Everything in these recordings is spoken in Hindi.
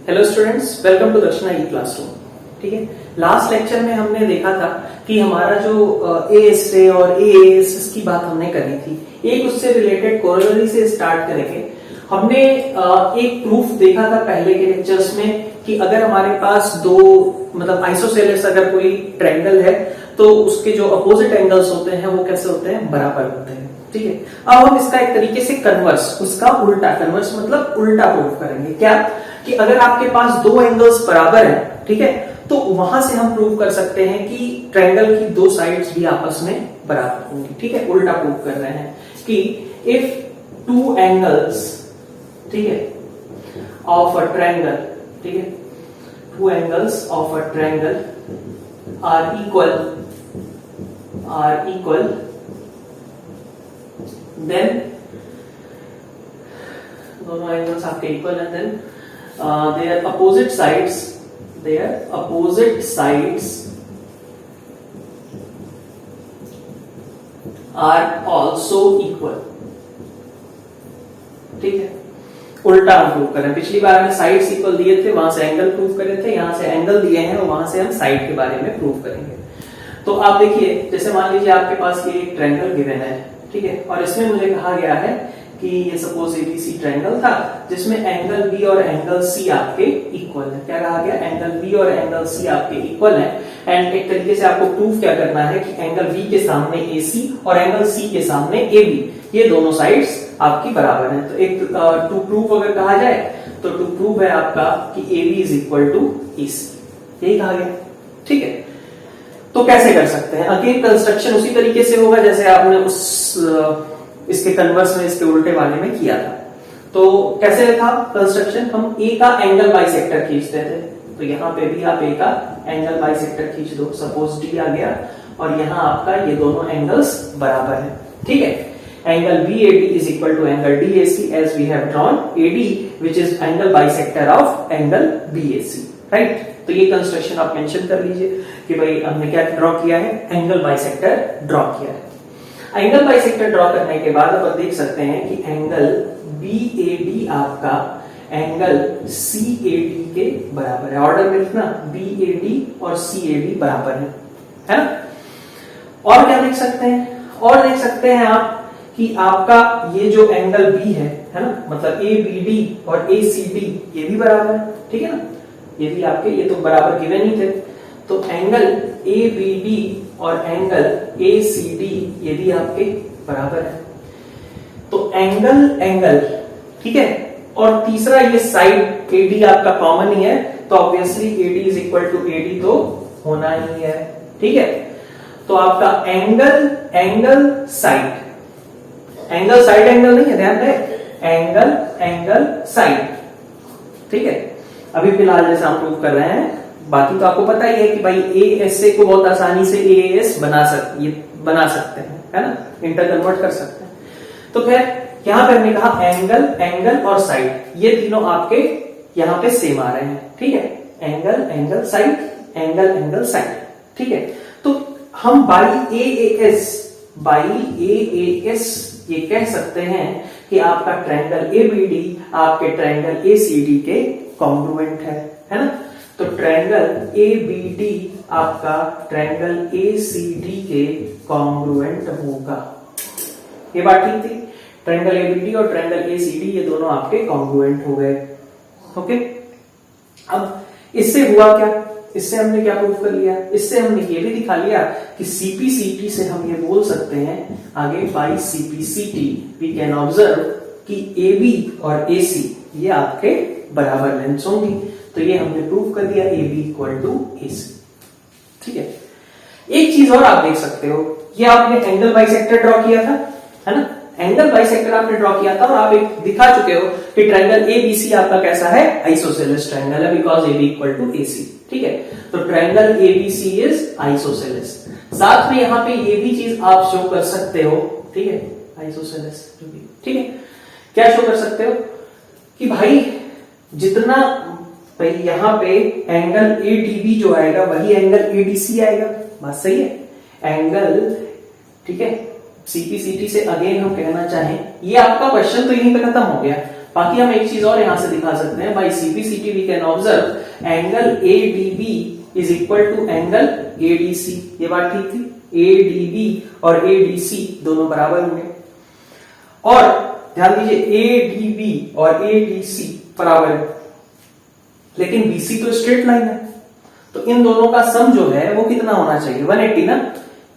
Hello students, welcome to Darshana e classroom. ठीक है, लास्ट लेक्चर में हमने देखा था कि हमारा जो एएसए और एएएस की बात हमने करी थी, एक उससे रिलेटेड कोरोलरी से स्टार्ट करेंगे। हमने एक प्रूफ देखा था पहले के लेक्चर्स में कि अगर हमारे पास दो मतलब आइसोसेलेस अगर कोई ट्रायंगल है तो उसके जो अपोजिट एंगल्स होते हैं वो कैसे होते हैं, बराबर होते हैं। ठीक है, अब हम इसका एक तरीके से कन्वर्स, उसका उल्टा, कन्वर्स मतलब उल्टा प्रूफ करेंगे। क्या कि अगर आपके पास दो एंगल्स बराबर हैं, ठीक है, तो वहां से हम प्रूव कर सकते हैं कि ट्रायंगल की दो साइड्स भी आपस में बराबर होंगी। ठीक है, उल्टा प्रूव कर रहे हैं कि इफ टू एंगल्स, ठीक है, ऑफ अ ट्रायंगल, ठीक है, two angles of a triangle are equal then दोनों एंगल्स आपके इक्वल है, then their opposite sides are also equal। ठीक है, उल्टा हम प्रूव करें। पिछली बार हमने साइड्स इक्वल दिए थे, वहां से एंगल प्रूव करे थे, यहां से एंगल दिए हैं और वहां से हम साइड के बारे में प्रूव करेंगे। तो आप देखिए, जैसे मान लीजिए आपके पास ये एक ट्रायंगल गिवन है, ठीक है, और इसमें मुझे कहा गया है कि ये सपोज एबीसी ट्रायंगल था जिसमें एंगल बी और एंगल सी आपके इक्वल है। क्या कहा गया, एंगल बी और एंगल सी आपके इक्वल है। एंड एक तरीके से आपको प्रूफ क्या करना है कि एंगल बी के सामने एसी और एंगल सी के सामने एबी, ये दोनों साइड्स आपकी बराबर हैं। तो एक टू प्रूफ अगर कहा जाए तो टू प्रूफ है आपका कि AB is equal to AC, यही कहा गया। ठीक है, तो कैसे कर सकते हैं, अगेन कंस्ट्रक्शन उसी तरीके से होगा जैसे आपने उस इसके कन्वर्स में, इसके उल्टे वाले में किया था। तो कैसे था कंस्ट्रक्शन, हम ए का एंगल बाइसेक्टर खींचते थे, तो यहां पे भी आप ए का एंगल बाइसेक्टर खींच दो। सपोज डी आ गया और यहां आपका ये दोनों एंगल्स बराबर है। ठीक है, angle BAD is equal to angle DAC as we have drawn AD which is angle bisector of angle BAC, right. तो ये कंस्ट्रक्शन आप मेंशन कर लीजिए कि भाई हमने क्या ड्रॉ किया है, एंगल बाइसेक्टर ड्रॉ किया है। एंगल बाइसेक्टर ड्रॉ करने के बाद आप देख सकते हैं कि एंगल BAD आपका एंगल CAD के बराबर है। ऑर्डर में लिखना, BAD और CAD बराबर है ना। और क्या देख सकते हैं, और देख सकते हैं आप कि आपका ये जो एंगल B है ना, मतलब ABD और ACD ये भी बराबर है। ठीक है ना, ये भी आपके, ये तो बराबर गिवन ही थे। तो एंगल ABD और एंगल ACD ये भी आपके बराबर है। तो एंगल, ठीक है, और तीसरा ये साइड AD आपका कॉमन ही है, तो obviously AD is equal to AD तो होना ही है। ठीक है, तो आपका एंगल साइड एंगल नहीं है, ध्यान रहे, एंगल साइड। ठीक है, अभी फिलहाल जैसे हम प्रूव कर रहे हैं, बाकी तो आपको पता ही है कि भाई एएसए को बहुत आसानी से एएस बना सकते हैं, है ना, इंटर कन्वर्ट कर सकते हैं। तो फिर यहां पर हमने कहा एंगल और साइड, ये तीनों आपके यहां पे सेम आ रहे हैं। ठीक है, एंगल साइड। ठीक है, तो हम बाई एएएस ये कह सकते हैं कि आपका ट्रायंगल ABD आपके ट्रायंगल ACD के कॉन्ग्रुएंट है ना। तो ट्रायंगल ABD आपका ट्रायंगल ACD के कॉन्ग्रुएंट होगा। ये बात ठीक थी, ट्रायंगल ABD और ट्रायंगल ACD ये दोनों आपके कॉन्ग्रुएंट हो गए। ओके, अब इससे हुआ क्या, इससे हमने क्या प्रूव कर लिया, इससे हमने ये भी दिखा लिया कि CPCT से हम ये बोल सकते हैं आगे, by CPCT we can observe कि AB और AC ये आपके बराबर लेंथ्स होंगी। तो ये हमने प्रूव कर दिया, AB इक्वल टू AC। ठीक है, एक चीज और आप देख सकते हो, ये आपने एंगल बाइसेक्टर ड्रॉ किया था, है ना, एंगल बाइसेक्टर आपने ड्रॉ किया था और आप एक दिखा चुके हो कि ट्रायंगल ABC आपका कैसा है, आइसोसेलेस ट्रायंगल है, because AB equal to AC। ठीक है, तो ट्रायंगल ABC इज आइसोसेलेस। साथ में यहां पे ये भी चीज आप शो कर सकते हो, ठीक है, आइसोसेलेस। ठीक है, क्या शो कर सकते हो कि भाई जितना भाई यहां पे एंगल ADB जो आएगा वही एंगल ADC आएगा। बात सही है, एंगल, ठीक है, CPCT से अगेन हम कहना चाहें, ये आपका क्वेश्चन तो यहीं पे खत्म हो गया। बाकी हम एक चीज और यहां से दिखा सकते हैं, by CPCT we can observe angle ADB is equal to angle ADC। ये बात ठीक थी, ADB और ADC दोनों बराबर होंगे। और ध्यान दीजिए ADB और ADC बराबर है, लेकिन BC तो स्ट्रेट लाइन है, तो इन दोनों का सम जो है वो कितना होना चाहिए, 180 ना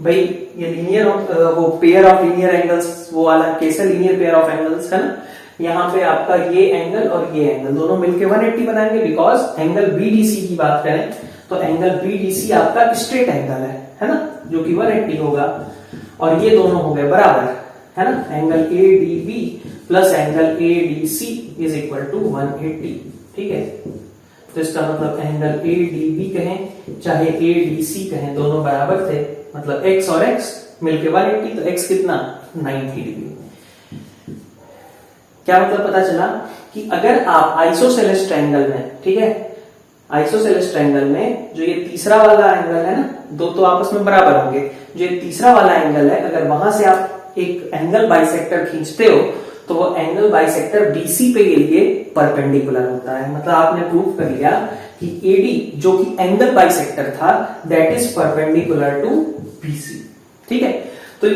भाई। ये लीनियर वो पेयर ऑफ लीनियर एंगल्स वो वाला केस है, लीनियर पेयर ऑफ एंगल्स है ना। यहाँ पे आपका ये एंगल और ये एंगल दोनों मिलके 180 बनाएंगे, बिकॉज एंगल BDC की बात करें तो एंगल BDC आपका स्ट्रेट एंगल है ना, जो कि 180 होगा। और ये दोनों हो गए बराबर, है ना। Angle ADB plus angle ADC is equal to 180, ठीक है। तो इसका मतलब एंगल ADB कहें चाहे ADC कहें, दोनों बराबर थे, मतलब x और x मिलके 180, तो x कितना 90 डिग्री। क्या मतलब पता चला कि अगर आप आइसोसेलेस ट्रायंगल में, ठीक है, आइसोसेलेस ट्रायंगल में जो ये तीसरा वाला एंगल है ना, दो तो आपस में बराबर होंगे, जो ये तीसरा वाला एंगल है, अगर वहां से आप एक एंगल बाइसेक्टर खींचते हो तो वो एंगल बाइसेक्टर BC पे के लिए परपेंडिकुलर होता है। मतलब आपने प्रूव कर लिया कि AD जो कि एंगल बाइसेक्टर था that is perpendicular to BC, ठीक है। तो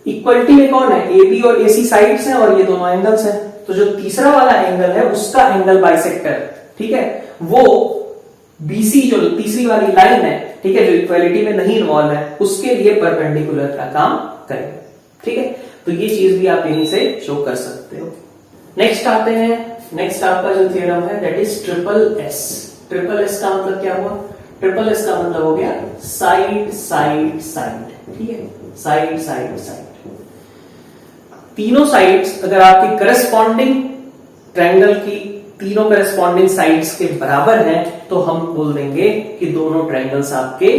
इक्वलिटी में कौन है, AB और AC साइड्स हैं और ये दोनों एंगल्स हैं, तो जो तीसरा वाला एंगल है उसका एंगल बाइसेक्टर, ठीक है, वो BC जो तीसरी वाली लाइन है, ठीक है, जो इक्वालिटी में नहीं इन्वॉल्व है, उसके लिए परपेंडिकुलर का काम करेगा, ठीक है। तो ये चीज भी आप यहीं से शो कर सकते हो। नेक्स्ट आते हैं, नेक्स्ट आपका जो थ्योरम है that is triple S. Triple S का मतलब क्या हुआ, ट्रिपल एस का मतलब हो गया साइड साइड साइड, ठीक है, साइड साइड साइड। तीनों साइड्स अगर आपकी करस्पॉन्डिंग ट्रायंगल की तीनों करस्पॉन्डिंग साइड्स के बराबर हैं तो हम बोल देंगे कि दोनों ट्रायंगल्स आपके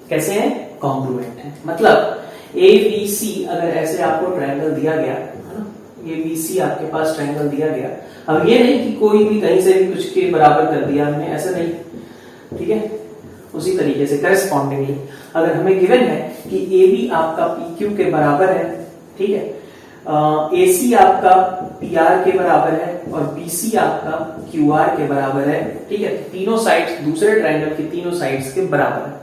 कैसे हैं, कॉन्ग्रुएंट हैं। मतलब ABC अगर ऐसे आपको ट्रायंगल दिया गया है ना, ABC आपके पास ट्रायंगल दिया गया, अब ये नहीं कि कोई भी कहीं से भी कुछ के बराबर कर दिया हमने, ऐसा नहीं, ठीक है। उसी तरीके से करस्पॉन्डिंगली अगर हमें गिवन है कि AB आपका PQ के बराबर है, ठीक है, AC आपका PR के बराबर है और BC आपका QR के बराबर है, ठीक है, तीनों साइड्स दूसरे ट्रायंगल की तीनों साइड्स के बराबर है,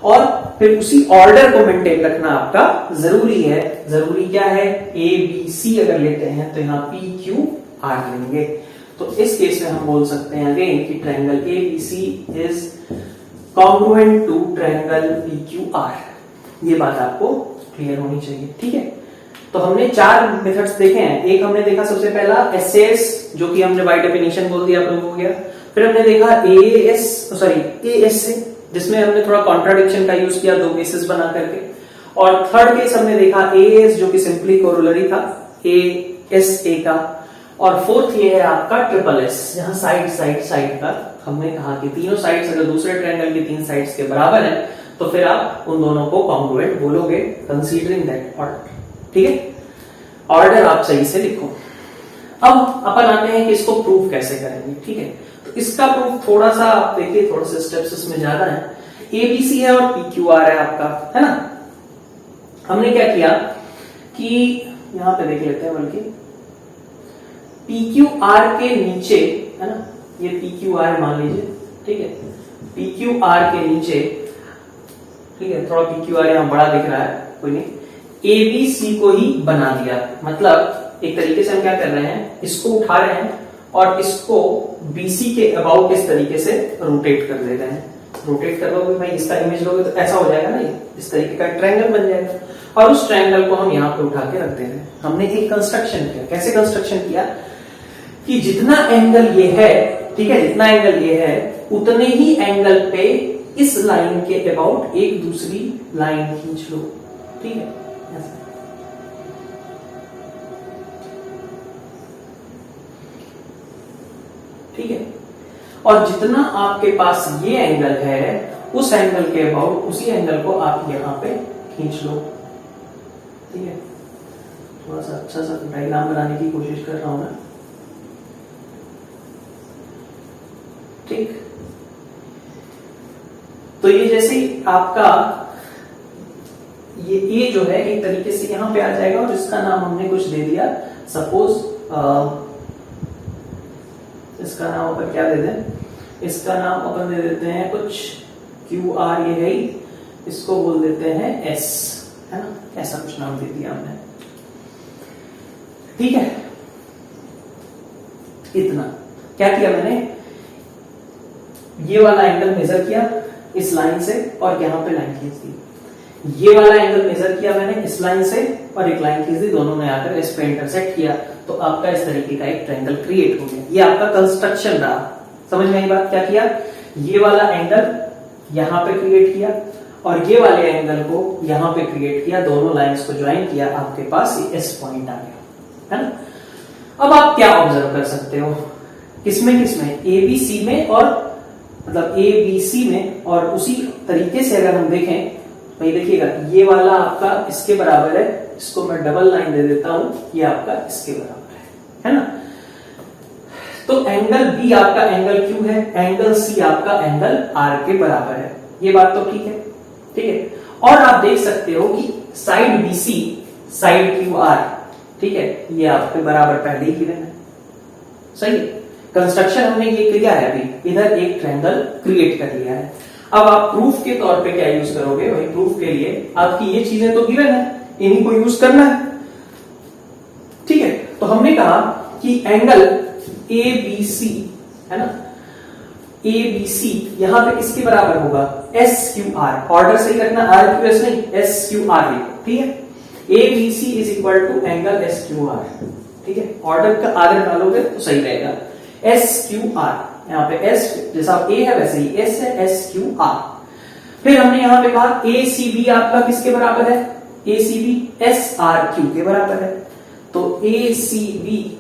और फिर उसी ऑर्डर को मेंटेन रखना आपका जरूरी है। जरूरी क्या है, ABC अगर लेते हैं तो यहाँ PQR लेंगे, तो इस केस में हम बोल सकते हैं अगेन कि triangle ABC is congruent to triangle PQR। ये बात आपको क्लियर होनी चाहिए, ठीक है। तो हमने चार मेथड्स देखे हैं। एक हमने देखा सबसे पहला SAS, जो कि हमने बाय डेफिनेशन बोल दिया प्रूव हो गया। फिर हमने देखा AS जिसमें हमने थोड़ा कॉन्ट्राडिक्शन का यूज किया, दो केसेस बना करके। और थर्ड केस हमने देखा AS जो कि सिंपली कोरोलरी था ASA का। और फोर्थ ये है आपका ट्रिपल S, जहां साइड साइड साइड का हमने कहा कि तीनों साइड्स अगर दूसरे ट्रायंगल की तीन साइड्स के बराबर है तो फिर आप उन दोनों को कॉन्ग्रुएंट बोलोगे, कंसीडरिंग दैट ऑर्डर, ठीक है। ऑर्डर आप सही से लिखो। अब अपन आते हैं कि इसको प्रूफ कैसे करेंगे, ठीक है। तो इसका प्रूफ थोड़ा सा आप देखिए, थोड़ा सा स्टेप्स इसमें ज्यादा है। ABC है और PQR है आपका, है ना। हमने क्या किया कि यहां पे देख लेते हैं, बल्कि PQR के नीचे, है ना, ये PQR मान लीजिए, ठीक है, PQR के नीचे, ठीक है, थोड़ा PQR यहां बड़ा दिख रहा है, कोई नहीं, ABC को ही बना दिया। मतलब एक तरीके से हम क्या कर रहे हैं, इसको उठा रहे हैं और इसको BC के अबाउट इस तरीके से रोटेट कर दे रहे हैं। रोटेट कर लोगे भाई, इसका इमेज लोगे तो ऐसा हो जाएगा ना, इस तरीके का ट्रायंगल बन जाएगा, और उस ट्रायंगल को हम यहाँ पे उठा के रख दे रहे हैं। हमने एक कंस्ट्रक्शन किया। कैसे कंस्ट्रक्शन किया कि जितना एंगल ये है, ठीक है, जितना एंगल ये है उतने ही एंगल पे इस लाइन के अबाउट एक दूसरी लाइन खींच लो, ठीक है, ठीक है। और जितना आपके पास ये एंगल है उस एंगल के अबाउट उसी एंगल को आप यहां पे खींच लो, ठीक है। थोड़ा सा अच्छा सा डायग्राम बनाने की कोशिश कर रहा हूं मैं, ठीक। तो ये जैसे आपका ये जो है एक तरीके से यहां पे आ जाएगा और इसका नाम हमने कुछ दे दिया, सपोज इसका नाम अपन क्या दे दें, इसका नाम अपन दे देते हैं कुछ क्यू आर, ये है, इसको बोल देते हैं एस, है ना, ऐसा कुछ नाम दे दिया हमने। ठीक है, इतना क्या किया मैंने, ये वाला एंगल मेजर किया इस लाइन से और यहां पे लाइन खींच दी, ये वाला एंगल मेजर किया मैंने इस लाइन से और एक लाइन खींच दी, दोनों ने आकर इस पे इंटरसेक्ट किया, तो आपका इस तरीके का एक ट्रायंगल क्रिएट हो गया। ये आपका कंस्ट्रक्शन रहा। समझ में आई बात? क्या किया, ये वाला एंगल यहां पे क्रिएट किया और ये वाले एंगल को यहां पे क्रिएट किया, दोनों लाइंस को ज्वाइन किया, आपके पास ये एस पॉइंट आ गया, है ना। अब आप क्या ऑब्जर्व कर सकते हो, किसमें किसमें, एबीसी में, और मतलब एबीसी में, और उसी तरीके से अगर हम देखें, भाई देखिएगा ये वाला आपका इसके बराबर है, इसको मैं डबल लाइन दे देता हूं, ये आपका इसके बराबर है ना। तो एंगल बी आपका एंगल क्यू है, एंगल सी आपका एंगल आर के बराबर है, ये बात तो ठीक है, ठीक है। और आप देख सकते हो कि side BC side Q R, ठीक है, ये आपके बराबर पहले ही गिवन है, सही है। कंस्ट्रक्शन हमने ये किया है, अभी इधर एक ट्रायंगल क्रिएट कर लिया है। अब आप प्रूफ के तौर पे क्या यूज करोगे, वही प्रूफ के लिए आपकी ये चीजें तो गिवन है, इन्हीं को यूज करना है, ठीक है। तो हमने कहा कि एंगल ए बी सी, है ना, ए बी सी यहां पे किसके बराबर होगा, एस क्यू आर, ऑर्डर सही रखना, आर क्यू एस नहीं, एस क्यू आर लिखो, ठीक है। A B C is equal to angle S Q R, ठीक है, ऑर्डर का आगे डालोगे तो सही रहेगा, एस क्यू आर, यहाँ पे एस जैसा ए है वैसे ही एस है, एस क्यू आर। फिर हमने यहां पे कहा ए सी बी आपका किसके बराबर है, A C B S R Q के बराबर है, तो ए सी बी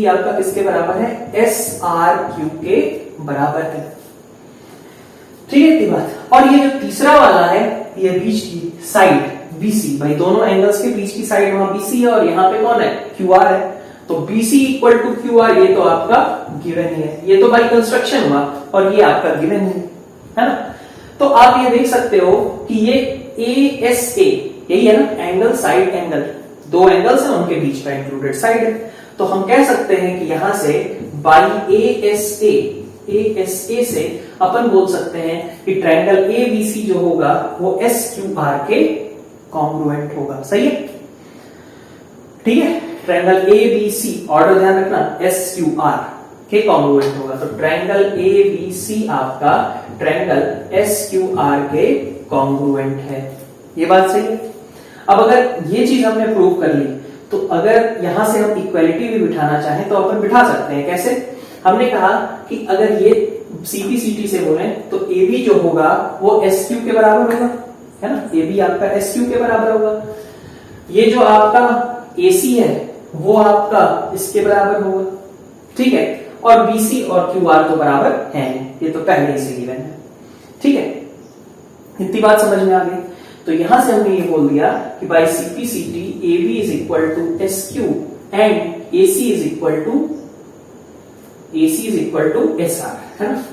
आपका किसके बराबर है, एस आर क्यू के बराबर है, ठीक है इतनी बात। और ये जो तीसरा वाला है, ये बीच की साइड बीसी, भाई दोनों एंगल्स के बीच की साइड वहां बीसी है और यहाँ पे कौन है, क्यू आर है, तो BC equal to Q R, ये तो आपका गिवन ही है, ये तो बाई कंस्ट्रक्शन हुआ और ये आपका गिवन ही है ना। तो आप ये देख सकते हो कि ये ASA यही है ना, एंगल साइड एंगल, दो एंगल्स हैं उनके बीच का इंक्लूडेड साइड है, तो हम कह सकते हैं कि यहां से बाई ASA से अपन बोल सकते हैं कि ट्रायंगल ABC जो होगा वो SQR के कॉन्ग्रुएंट होगा, सही है, ठीक है। ट्रायंगल ABC, ऑर्डर ध्यान रखना, SQR के कॉन्ग्रुएंट होगा, तो ट्रायंगल ABC आपका ट्रायंगल SQR के कॉन्ग्रुएंट है, ये बात सही है। अब अगर ये चीज हमने प्रूव कर ली, तो अगर यहां से हम इक्वालिटी भी बिठाना चाहें तो अपन बिठा सकते हैं, कैसे, हमने कहा कि अगर ये CP/CT से बोले तो AB जो होगा वो SQ के बराबर होगा, है ना, AB आपका SQ के बराबर होगा, ये जो आपका AC है वो आपका इसके बराबर होगा, ठीक है, और BC और QR तो बराबर है, ये तो पहले ही से गिवन है, ठीक है, इतनी बात समझ में आ गई। तो यहां से हमने ये बोल दिया कि by CP/CT AB is equal to SQ and AC is equal to SR, है ना,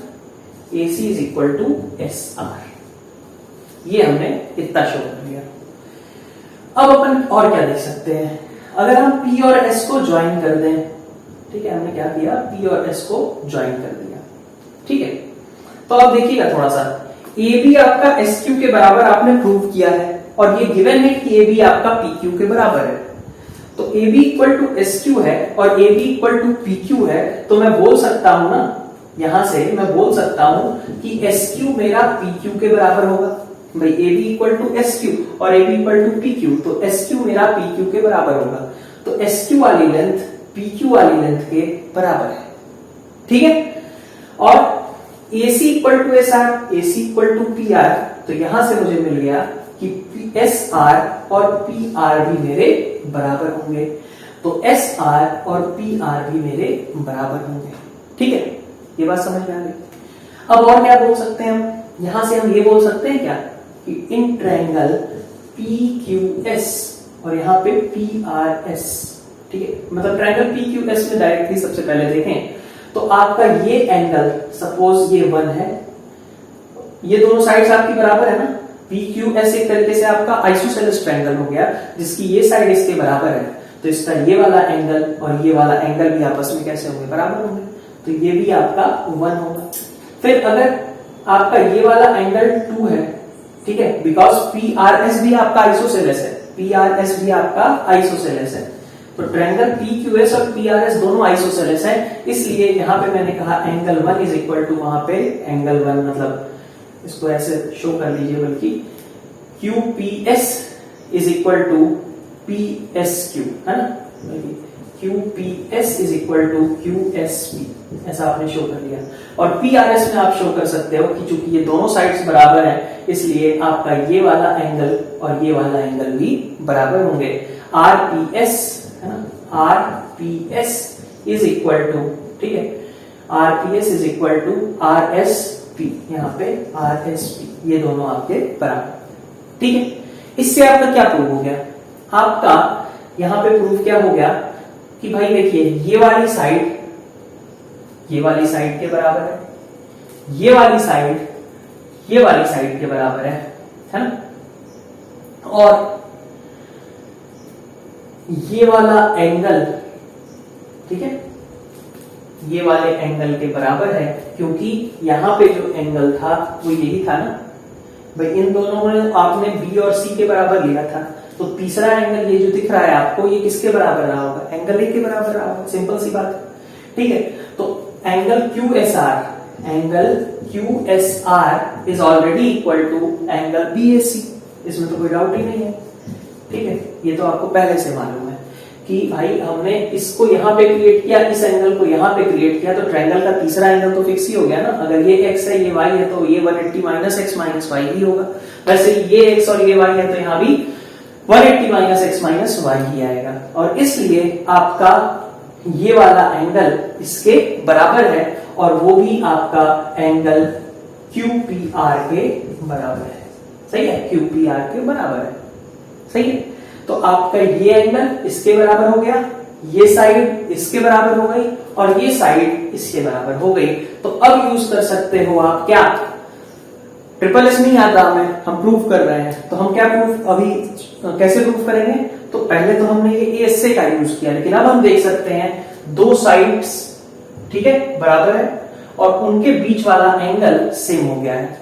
AC is equal to SR, ये हमने इतना शो कर दिया। अब अपन और क्या देख सकते हैं, अगर हम P और S को ज्वाइन कर दें, ठीक है, हमने क्या किया, P और S को ज्वाइन कर दिया, ठीक है। तो अब देखिएगा थोड़ा सा, AB आपका SQ के बराबर आपने प्रूव किया है और ये गिवन है कि AB आपका PQ के बराबर है, तो AB इक्वल टू SQ है और AB इक्वल टू PQ है, तो मैं बोल सकता हूं ना, यहां से मैं बोल सकता हूं कि SQ मेरा PQ के बराबर होगा, भाई AB इक्वल टू SQ और AB इक्वल टू PQ, तो SQ मेरा PQ के बराबर होगा, तो SQ वाली लेंथ PQ वाली लेंथ के बराबर है, ठीक है। और AC equal to SR, AC equal to PR, तो यहां से मुझे मिल गया कि SR और PR भी मेरे बराबर होंगे, तो SR और PR भी मेरे बराबर होंगे, ठीक है, ये बात समझ में आ गई। अब और क्या बोल सकते हैं हम, यहां से हम ये बोल सकते हैं क्या कि इन ट्रायंगल PQS और यहाँ पे PRS, ठीक है, मतलब ट्रायंगल PQS में डायरेक्टली सबसे पहले देखें तो आपका ये एंगल, सपोज ये 1 है, ये दोनों साइड्स आपकी बराबर है ना, PQS एक तरीके से आपका आइसोसेलेस ट्रायंगल हो गया जिसकी ये साइड इसके बराबर है, तो इसका ये वाला एंगल और ये वाला एंगल भी आपस में कैसे होंगे, बराबर होंगे, तो ये भी आपका 1 होगा। फिर अगर आपका ये वाला एंगल 2 है, ठीक है, बिकॉज PRS भी आपका आइसोसेलेस है, PRS भी आपका आइसोसेलेस है, तो ट्रायंगल PQS और PRS दोनों आइसोसेलेस है, इसलिए यहां पे मैंने कहा एंगल 1 इज इक्वल टू, वहां पे एंगल 1 मतलब इसको ऐसे शो कर लीजिए, बल्कि QPS is equal to PSQ, है ना, QPS is equal to QSP, ऐसा आपने शो कर दिया। और PRS में आप शो कर सकते हो कि चूंकि ये दोनों साइड्स बराबर हैं, इसलिए आपका ये वाला एंगल और ये वाला एंगल भी बराबर होंगे। RPS, है ना, RPS इज इक्वल टू, ठीक है, RPS is equal to RSP, यहाँ पे RSP, ये दोनों आपके बराबर, ठीक है। इससे आपका क्या प्रूव हो गया? आपका यहां पे प्रूफ क्या हो गया कि भाई देखिए ये वाली साइड के बराबर है, ये वाली साइड के बराबर है ना, और ये वाला एंगल, ठीक है, ये वाले एंगल के बराबर है, क्योंकि यहां पे जो एंगल था वो यही था ना भाई, इन दोनों में आपने B और C के बराबर लिया था, तो तीसरा एंगल ये जो दिख रहा है आपको, ये किसके बराबर रहा होगा? एंगल A के बराबर रहा होगा, सिंपल सी बात है, ठीक है। तो angle QSR is already equal to angle BAC, इसमें तो कोई डाउट ही नहीं है, ठीक है। ये तो आपको पहले से मालूम है कि भाई हमने इसको यहां पे क्रिएट किया, इस एंगल को यहां पे क्रिएट किया, तो ट्रायंगल का तीसरा एंगल तो फिक्स ही हो गया ना। अगर ये x है, ये y है, तो ये 180 माइनस x माइनस y ही होगा। वैसे ये x और ये y है, तो यहाँ भी 180 माइनस x माइनस y ही आएगा, और इसलिए आपका ये वाला एंगल इसके बराबर है, और वो भी आपका एंगल QPR के बराबर है, सही है, QPR के बराबर है, सही है। तो आपका ये एंगल इसके बराबर हो गया, ये साइड इसके बराबर हो गई, और ये साइड इसके बराबर हो गई। तो अब यूज कर सकते हो आप क्या, ट्रिपल एस नहीं आता हमें, हम प्रूफ कर रहे हैं, तो हम क्या प्रूफ अभी कैसे प्रूफ करेंगे? तो पहले तो हमने ये एसए का यूज किया, लेकिन अब हम देख सकते हैं दो साइड्स, ठीक है, बराबर है, और उनके बीच वाला एंगल सेम हो गया है,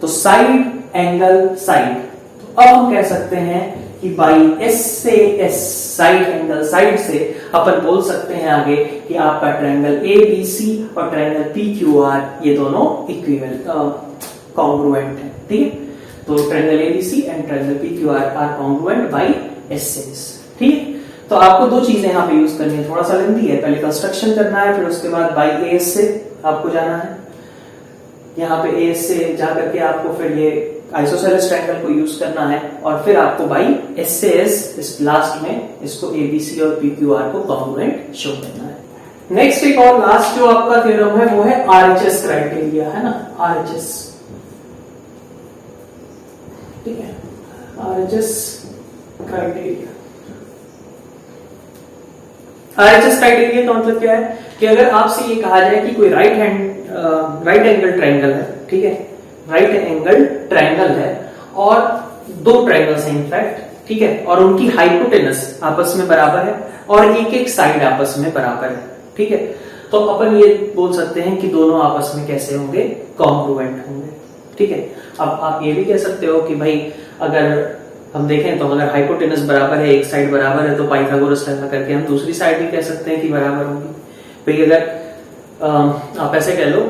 तो साइड एंगल साइड। तो अब हम कह सकते हैं कि बाई एस से एस, साइड एंगल साइड से अपन बोल सकते हैं आगे कि आपका ट्रायंगल ABC और ट्रायंगल PQR ये दोनों इक्विवेलेंट कॉन्ग्रुएंट है, ठीक है। तो triangle ABC and triangle PQR are congruent by S से एस, ठीक है। तो आपको दो चीजें यहाँ पे यूज करनी है, थोड़ा सा लेंथी है, पहले कंस्ट्रक्शन करना है, फिर उसके बाद बाई एस से आपको जाना है, यहाँ पे एस से जाकर के आपको फिर ये आइसोसेलेस ट्रायंगल को यूज करना है, और फिर आपको बाई एस से एस इस लास्ट में इसको ABC और PQR को कॉन्ग्रुएंट शो करना है। नेक्स्ट एक और लास्ट जो आपका थ्योरम है वो है RHS क्राइटेरिया, है ना, RHS, ठीक है, RHS क्राइटेरिया। RHS क्राइटेरिया का मतलब क्या है कि अगर आपसे ये कहा जाए कि कोई राइट एंगल ट्रायंगल है, ठीक है, राइट एंगल ट्रायंगल है, और दो ट्रायंगल्स हैं इनफैक्ट, ठीक है, और उनकी हाइपोटेनस आपस में बराबर है, और एक एक साइड आपस में बराबर है, ठीक है, तो अपन ये बोल सकते हैं कि दोनों आपस में कैसे होंगे, कॉन्ग्रुएंट होंगे, ठीक है। अब आप ये भी कह सकते हो कि भाई अगर हम देखें तो अगर हाइपोटेनस बराबर है, एक साइड बराबर है, तो पाइथागोरस लगा करके हम दूसरी साइड भी कह सकते हैं कि बराबर होगी। भाई अगर आप ऐसे कह लो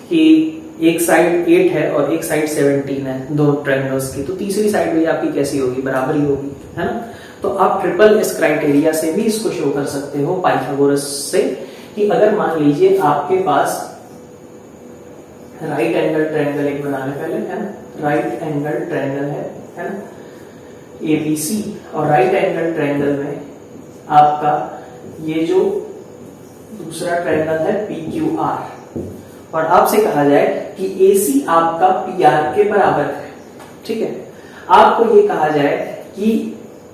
कि एक साइड 8 है और एक साइड 17 है, दो ट्रायंगल्स की, तो तीसरी साइड भी आपकी कैसी होगी, बराबर ही होगी, है ना। तो आप ट्रिपल एस क्राइटेरिया से भी इसको शो कर सकते हो, पाइथागोरस से, कि अगर मान लीजिए आपके पास राइट एंगल ट्रायंगल एक बना ले पहले, है ना, राइट एंगल ट्रायंगल है ना, ABC, और राइट एंगल ट्रायंगल में आपका ये जो दूसरा ट्रायंगल है PQR, और आपसे कहा जाए कि AC आपका PR के बराबर है, ठीक है। आपको ये कहा जाए कि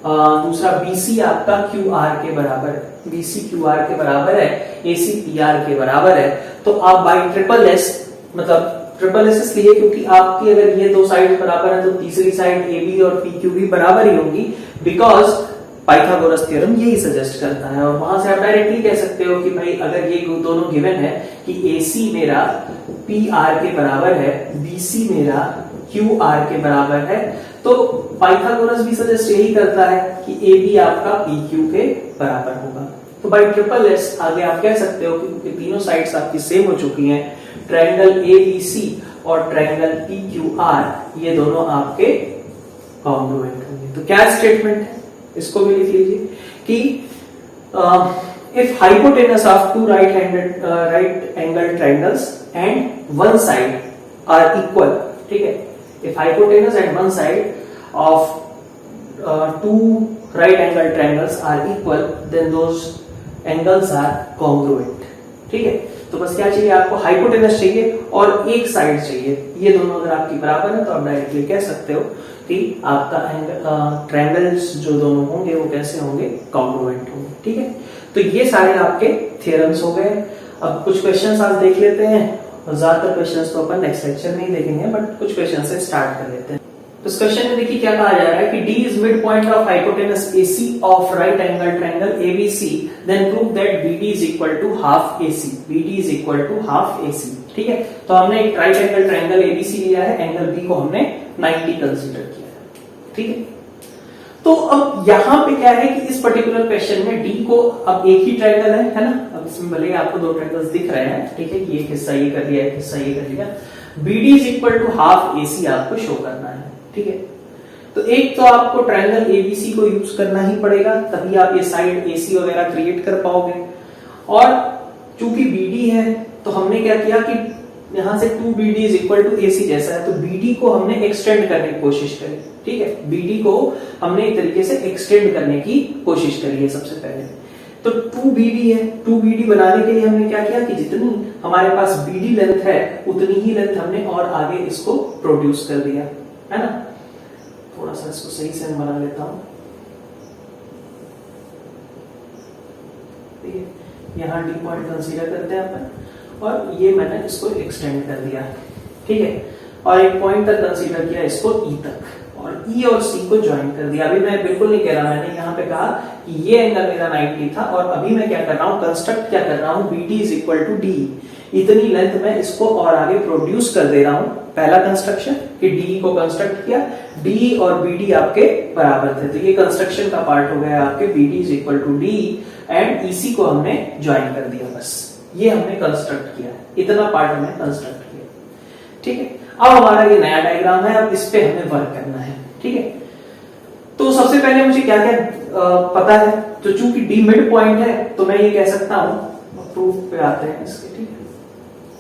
दूसरा BC आपका QR के बराबर है, BC QR के बराबर है, AC PR के बराबर है, तो आप बाई ट्रिपल एस, मतलब ट्रिपल एस इसलिए क्योंकि आपकी अगर ये दो साइड बराबर है तो तीसरी साइड AB और PQ भी बराबर ही होंगी, बिकॉज पाइथागोरस थ्योरम यही सजेस्ट करता है। और वहां से आप डायरेक्टली कह सकते हो कि भाई अगर ये दोनों गिवन है कि AC मेरा PR के बराबर है, BC मेरा QR के बराबर है, तो पाइथागोरस भी सजेस्ट यही करता है कि AB आपका PQ के बराबर होगा। तो बाय ट्रिपल एस आगे आप कह सकते हो कि तीनों साइड्स आपकी सेम हो चुकी हैं, ट्रायंगल ABC और ट्रायंगल PQR ये दोनों आपके कॉन्ग्रुएंट होंगे। तो क्या स्टेटमेंट है, इसको भी लिख लीजिए कि if hypotenuse of two right angle triangles and one side are equal, ठीक है, if hypotenuse and one side of two right angle triangles are equal then those angles are congruent, ठीक है। तो बस क्या चाहिए आपको, हाइपोटेनस चाहिए और एक साइड चाहिए, ये दोनों अगर आपकी बराबर है तो आप डायरेक्टली कह सकते हो कि आपका ट्रायंगल्स जो दोनों होंगे वो कैसे होंगे, कॉन्ग्रुएंट होंगे, ठीक है। तो ये सारे आपके थ्योरम्स हो गए। अब कुछ क्वेश्चंस आज देख लेते हैं, और ज्यादातर क्वेश्चंस तो अपन नेक्स्ट लेक्चर में ही देखेंगे, बट कुछ क्वेश्चन से स्टार्ट कर लेते हैं। तो इस क्वेश्चन में देखिए क्या कहा जा रहा है कि D is midpoint of hypotenuse AC of right angle triangle ABC, then prove that BD is equal to half AC. BD is equal to half AC, ठीक है। तो हमने एक राइट एंगल ट्रायंगल ABC लिया है, एंगल B को हमने 90 कंसीडर किया है, ठीक है। तो अब यहाँ पे क्या है कि इस पर्टिकुलर क्वेश्चन में D को अब एक ही ट्रायंगल है ना, अब इसमें भले ही आपको दो ट्रायंगल्स दिख रहे हैं, ठीक है, कि एक हिस्सा ये कर लिया, एक हिस्सा ये कर लिया। BD is equal to half AC आपको शो करना है, ठीक है। तो एक तो आपको ट्रायंगल ABC को यूज करना ही पड़ेगा, तभी आप ये साइड AC वगैरह क्रिएट कर पाओगे। और चूंकि BD है तो हमने क्या किया कि यहां से 2BD is equal to AC जैसा है, तो BD को हमने एक्सटेंड करने की कोशिश करी, ठीक है। BD को हमने एक तरीके से एक्सटेंड करने की कोशिश करी है सबसे पहले। तो 2BD है, 2BD बनाने के लिए हमने क्या किया कि जितनी हमारे पास BD लेंथ है उतनी ही लेंथ हमने और आगे इसको प्रोड्यूस कर दिया, है ना। थोड़ा सा इसको सही से बना लेता हूं, ठीक है। यहां D पॉइंट कंसीडर करते हैं अपन, और ये मैंने इसको एक्सटेंड कर दिया, ठीक है। और एक पॉइंट तक कंसीडर किया इसको E तक, और E और C को ज्वाइन कर दिया। अभी मैं बिल्कुल नहीं कह रहा, मैंने यहाँ पे कहा कि ये एंगल मेरा 90 था, और अभी मैं क्या कर रहा हूँ, कंस्ट्रक्ट क्या कर रहा हूँ, BD is equal to D, इतनी लेंथ में इसको और आगे प्रोड्यूस कर दे रहा हूं। पहला कंस्ट्रक्शन कि डी को कंस्ट्रक्ट किया, डी और बीडी आपके बराबर थे, तो ये कंस्ट्रक्शन का पार्ट हो गया आपके BD is equal to D and EC को हमने ज्वाइन कर दिया, बस ये हमने कंस्ट्रक्ट किया, इतना पार्ट हमने कंस्ट्रक्ट किया, ठीक है। अब हमारा ये नया डायग्राम है, अब इस पे हमें वर्क करना है, ठीक है। तो सबसे पहले मुझे क्या क्या पता है, तो चूंकि D मिड पॉइंट है तो मैं ये कह सकता हूं, प्रूफ पे आते हैं इसके, ठीक है।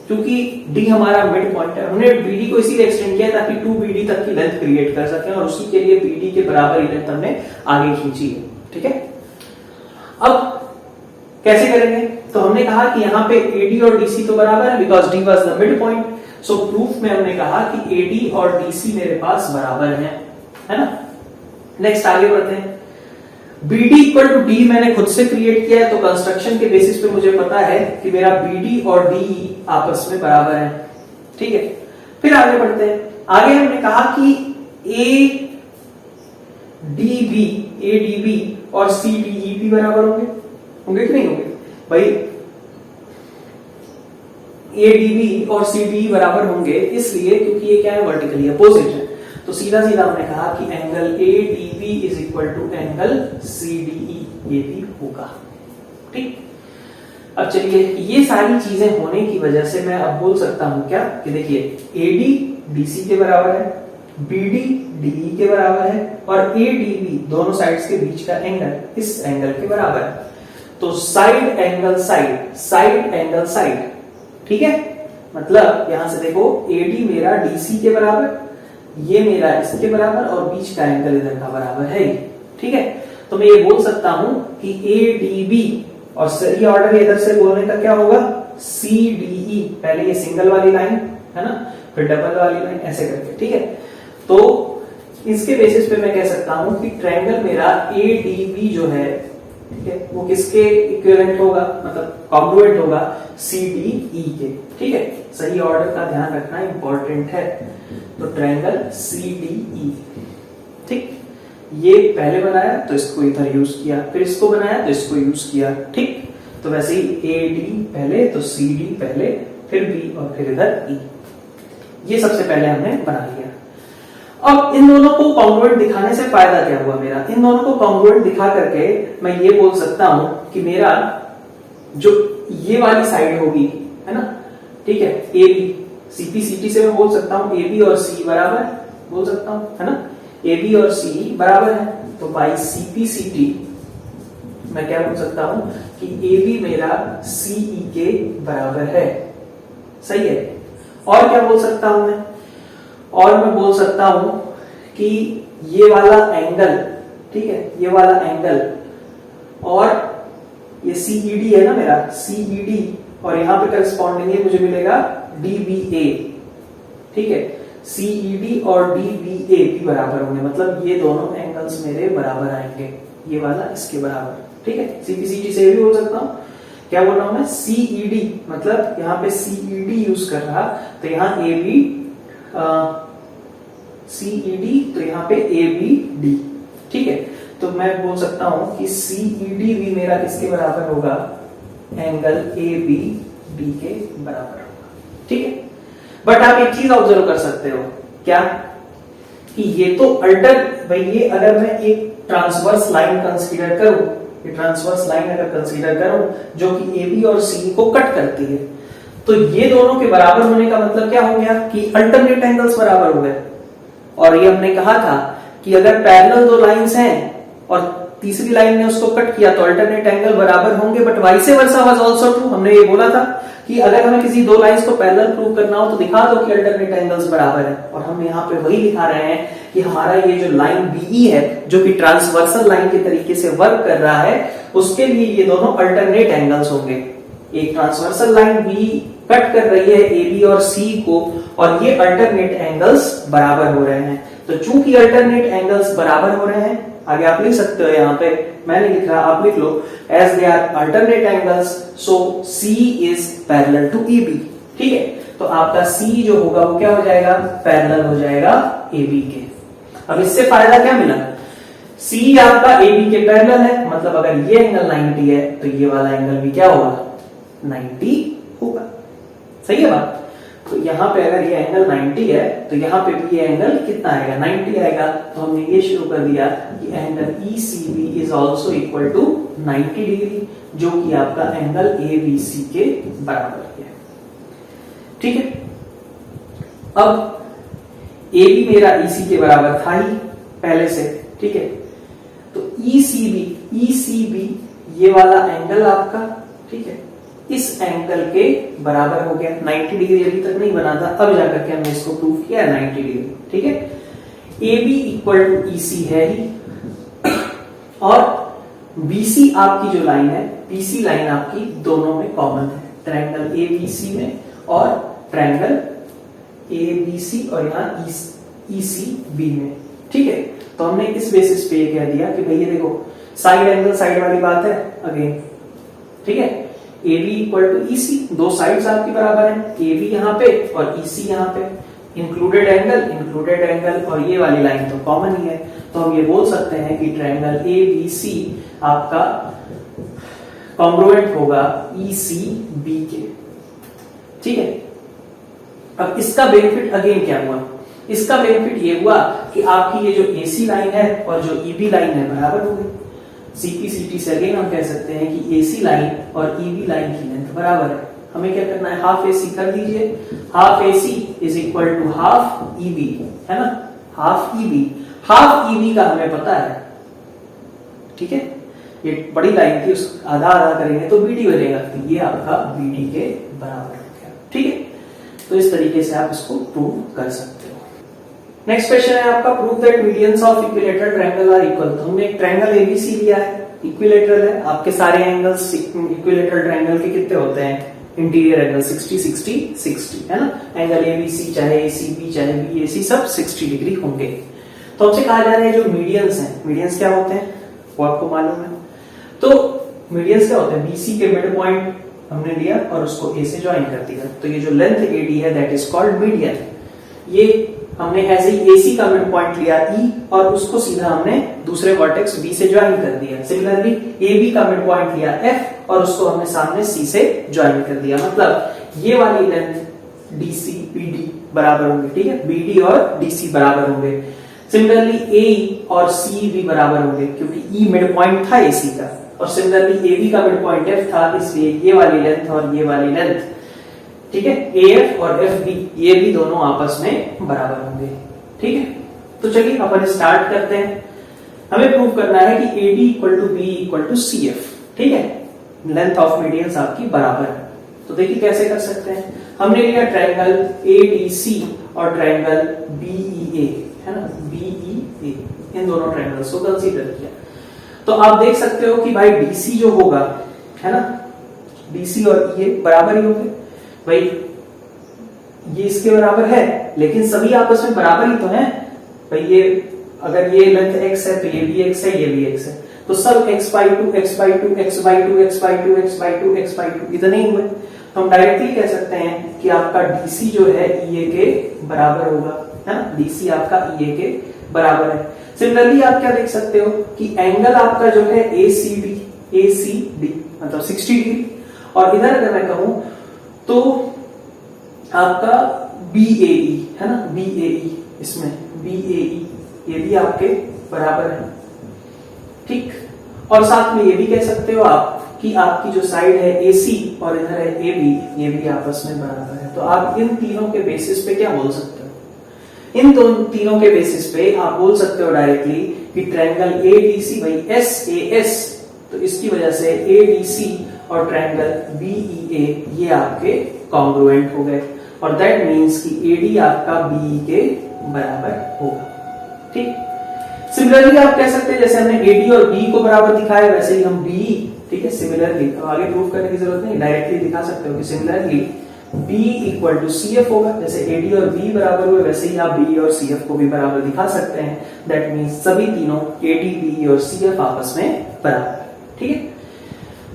क्योंकि D हमारा मिड पॉइंट है, हमने BD को इसीलिए एक्सटेंड किया ताकि 2BD तक की लेंथ क्रिएट कर सकें, और उसी के लिए BD के बराबर ही लेंथ हमने आगे खींची है, ठीक है। अब कैसे करेंगे, तो हमने कहा कि यहाँ पे AD और DC तो बराबर है, because D was the mid point. So proof में हमने कहा कि AD और DC मेरे पास बराबर हैं, है ना। नेक्स्ट आगे बढ़ते हैं। BD इक्वल टू D मैंने खुद से क्रिएट किया है, तो कंस्ट्रक्शन के बेसिस पे मुझे पता है कि मेरा BD और DE आपस में बराबर है, ठीक है। फिर आगे बढ़ते हैं। आगे हमने कहा कि ADB और CDE बराबर होंगे कि नहीं होंगे भाई, ADB और CDE बराबर होंगे इसलिए क्योंकि ये क्या है, वर्टिकली अपोजिट है। तो सीधा सीधा हमने कहा कि angle ADB is equal to angle CDE, ये भी होगा, ठीक। अब चलिए, ये सारी चीजें होने की वजह से मैं अब बोल सकता हूं क्या कि देखिए AD BC के बराबर है, BD DE के बराबर है, और ADB दोनों साइड्स के बीच का एंगल इस एंगल के बराबर है। तो side angle side, side angle side, ठीक है। मतलब यहां से देखो AD मेरा DC के बराबर, ये मेरा इसके बराबर, और बीच का एंगल इधर का बराबर है, ठीक है। तो मैं ये बोल सकता हूं कि ADB, और सही ऑर्डर इधर से बोलने का क्या होगा, CDE, पहले ये सिंगल वाली लाइन है ना, फिर डबल वाली लाइन, ऐसे करके, ठीक है। तो इसके बेसिस पे मैं कह सकता हूं कि ट्रायंगल मेरा ADB जो है, ठीक है, वो किसके इक्विवेलेंट होगा, मतलब कॉन्ग्रुएंट होगा CDE के, ठीक है। सही ऑर्डर का ध्यान रखना इंपॉर्टेंट है। तो ट्रायंगल CDE, ठीक। ये पहले बनाया तो इसको इधर यूज किया, फिर इसको बनाया तो इसको यूज किया, ठीक। तो वैसे ही ए डी पहले तो सी डी पहले, फिर बी और फिर इधर ई, ये सबसे पहले हमने बना लिया। अब इन दोनों को कॉन्ग्रुएंट दिखाने से फायदा क्या हुआ मेरा, इन दोनों को कॉन्ग्रुएंट दिखा करके मैं ये बोल सकता हूं कि मेरा जो ये वाली साइड होगी, है ना, ठीक है, ए बी सीपी सीटी से मैं बोल सकता हूं ए बी और सी बराबर बोल सकता हूं, है ना, ए बी और सी बराबर है, तो बाई सीपी सीटी मैं क्या बोल सकता हूं कि ए बी मेरा सीई के बराबर है, सही है। और क्या बोल सकता हूं मैं, और मैं बोल सकता हूं कि ये वाला एंगल, ठीक है, ये वाला एंगल और ये सीईडी है ना मेरा, सीईडी और यहां पे करस्पॉन्डिंग मुझे मिलेगा डीबीए, ठीक है, सीईडी और डीबीए भी बराबर होंगे, मतलब ये दोनों एंगल्स मेरे बराबर आएंगे, ये वाला इसके बराबर, ठीक है। सीपीसीटी से भी बोल सकता हूं, क्या बोल रहा हूं मैं, सीईडी मतलब यहां पे सीईडी यूज कर रहा, तो यहां ए बी सीईडी, तो यहां पे ए बी डी, ठीक है। तो मैं बोल सकता हूं कि सीईडी भी मेरा किसके बराबर होगा, एंगल ए बी डी के बराबर होगा, ठीक है। बट आप एक चीज ऑब्जर्व कर सकते हो, क्या कि ये तो अल्टर, भाई ये अगर मैं एक ट्रांसवर्स लाइन कंसीडर करूं, ये ट्रांसवर्स लाइन अगर कंसीडर करूं जो कि ए बी और सी को कट करती है, तो ये दोनों के बराबर होने का मतलब क्या हो गया कि अल्टरनेट एंगल्स बराबर हो गए। और ये हमने कहा था कि अगर पैरेलल दो लाइंस हैं और तीसरी लाइन ने उसको कट किया तो अल्टरनेट एंगल बराबर होंगे, but vice versa was also true. हमने ये बोला था कि अगर हमें किसी दो लाइंस को पैरेलल प्रूव करना हो तो दिखा दो कि अल्टरनेट एंगल्स बराबर है, और हम यहाँ पे वही दिखा रहे हैं कि हमारा ये जो लाइन बीई है जो कि ट्रांसवर्सल लाइन के तरीके से वर्क कर रहा है, उसके लिए ये दोनों अल्टरनेट एंगल्स होंगे। एक ट्रांसवर्सल लाइन बी कट कर रही है ए बी और सी को, और ये अल्टरनेट एंगल्स बराबर हो रहे हैं। तो चूंकि अल्टरनेट एंगल्स बराबर हो रहे हैं, आगे आप लिख सकते हो, यहाँ पे मैंने लिख रहा, आप लिख लो, as they are alternate angles so C is parallel to A B, ठीक है। तो आपका सी जो होगा वो क्या हो जाएगा, पैरेलल हो जाएगा ए बी के। अब इससे फायदा क्या मिला, सी आपका ए बी के पैरेलल है, मतलब अगर ये एंगल 90 है तो ये वाला एंगल भी क्या होगा, 90 होगा, सही है बात। तो यहाँ पे अगर ये एंगल 90 है तो यहाँ पे भी ये एंगल कितना आएगा, 90 आएगा। तो हमने ये शुरू कर दिया कि angle ECB is also equal to 90 degree, जो कि आपका एंगल ABC के बराबर है, ठीक है। अब AB मेरा EC के बराबर था ही पहले से, ठीक है। तो ECB ये वाला एंगल आपका, ठीक है, इस एंगल के बराबर हो गया। 90 डिग्री अभी तक नहीं बना था, अब जाकर के हमने इसको प्रूव किया 90 डिग्री, ठीक है। AB इक्वल टू EC है ही, और BC आपकी जो लाइन है, BC लाइन आपकी दोनों में कॉमन है, ट्रायंगल ABC में और ट्रायंगल ABC और यहाँ ECB में, ठीक है। तो हमने इस बेसिस पे ये कह दिया कि भाई ये देखो साइड एंगल साइड वाली बात है अगेन, ठीक है। AB इक्वल टू EC, दो साइड्स आपकी बराबर हैं, AB यहाँ पे और EC यहाँ पे, इंक्लूडेड एंगल और ये वाली लाइन तो कॉमन ही है। तो हम ये बोल सकते हैं कि ट्रायंगल ABC आपका कॉन्ग्रुएंट होगा ECB के, ठीक है। अब इसका बेनिफिट अगेन क्या हुआ, इसका बेनिफिट ये हुआ कि आपकी ये जो AC लाइन है और जो EB लाइन है बराबर हो गई। CPCT से अगेन हम कह सकते हैं कि AC लाइन और EB लाइन की लेंथ बराबर है। हमें क्या करना है, हाफ AC कर दीजिए, half AC is equal to half EB, है ना, हाफ EB का हमें पता है, ठीक है। ये बड़ी लाइन थी, उस आधा आधा करेंगे तो BD बनेगा, तो ये आपका BD के बराबर हो गया, ठीक है। तो इस तरीके से आप इसको प्रूव कर सकते हो। नेक्स्ट क्वेश्चन है आपका, prove that medians of equilateral triangle are equal. तो हमने एक ट्रायंगल ABC लिया है, इक्विलेटरल है, आपके सारे एंगल्स इक्विलेटरल ट्रायंगल के कितने होते हैं, इंटीरियर एंगल 60 60 60, है ना। एंगल ABC चाहे ACB चाहे BAC सब 60 डिग्री होंगे। तो हमसे कहा जा रहा है जो मीडियंस हैं, मीडियंस क्या होते हैं वो आपको मालूम है। तो मीडियंस क्या होते हैं, BC के मिड पॉइंट हमने लिया और उसको A से ज्वाइन कर दिया, तो ये जो लेंथ AD है दैट इज कॉल्ड मीडियन। ये हमने एज ए सी का मिड पॉइंट लिया ई और उसको सीधा हमने दूसरे वर्टेक्स बी से ज्वाइन कर दिया। सिमिलरली ए बी का मिड पॉइंट लिया एफ और उसको हमने सामने सी से ज्वाइन कर दिया। मतलब ये वाली लेंथ डीसी बीडी बराबर होंगे, ठीक है, बीडी और डीसी बराबर होंगे। सिमिलरली ए और सी भी बराबर होंगे क्योंकि ई मिड पॉइंट था एसी का, और सिमिलरली ए बी का मिड पॉइंट एफ था, इसलिए ये वाली लेंथ और ये वाली लेंथ, ठीक है, AF और FB ये भी दोनों आपस में बराबर होंगे। ठीक है, तो चलिए अपन स्टार्ट करते हैं। हमें प्रूव करना है कि AD equal to B equal to CF, ठीक है, लेंथ ऑफ मीडियंस आपकी बराबर है। तो देखिए कैसे कर सकते हैं। हमने लिया ट्रायंगल ADC और ट्रायंगल BEA, है ना, BEA, इन दोनों ट्रायंगल्स को कंसीडर किया। तो आप देख सकते हो कि भाई DC जो होगा, है ना, DC और EA बराबर ही होंगे। भाई ये इसके बराबर है, लेकिन सभी आपस में बराबर ही तो हैं। भाई ये अगर ये लेंथ x है तो ये भी x है, ये भी x है, तो सब x/2 x/2 x/2 x/2 x/2 x/2 इतने ही हुए। तो हम डायरेक्टली कह सकते हैं कि आपका DC जो है EA के बराबर होगा, है ना, DC आपका EA के बराबर है। सिमिलरली आप क्या देख सकते हो कि एंगल आपका जो है ACD मतलब 60 डिग्री, और इधर अगर मैं कहूं तो आपका BAE, है ना, BAE, इसमें BAE ये भी आपके बराबर है, ठीक। और साथ में ये भी कह सकते हो आप कि आपकी जो साइड है AC और इधर है AB, ये भी आपस में बराबर है। तो आप इन तीनों के बेसिस पे क्या बोल सकते हो, इन तीनों के बेसिस पे आप बोल सकते हो डायरेक्टली कि ट्रायंगल ADC भाई SAS, तो इसकी वजह से ADC और ट्रायंगल BEA ये आपके कॉन्ग्रुएंट हो गए, और दैट मींस कि AD आपका BE के बराबर होगा, ठीक। सिमिलरली आप कह सकते हैं जैसे हमने AD और B को बराबर दिखाया वैसे ही हम BE, ठीक है, सिमिलरली, तो आगे प्रूव करने की जरूरत नहीं, डायरेक्टली दिखा सकते हो कि similarly B equal to CF होगा। जैसे AD और B बराबर हुए वैसे ही आप BE और CF को भी बराबर दिखा सकते हैं। दैट मींस सभी तीनों AD BE और CF आपस में बराबर, ठीक है।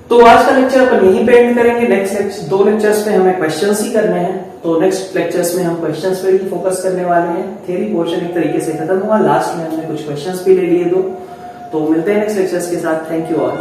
तो आज का लेक्चर अपन यहीं पे एंड करेंगे। नेक्स्ट 2 लेक्चर्स में हमें क्वेश्चंस ही करने हैं, तो नेक्स्ट लेक्चर्स में हम क्वेश्चंस पे ही फोकस करने वाले हैं। थ्योरी पोर्शन एक तरीके से खत्म हुआ, लास्ट में हमने कुछ क्वेश्चंस भी ले लिए 2। तो मिलते हैं नेक्स्ट लेक्चर्स के साथ। Thank you all.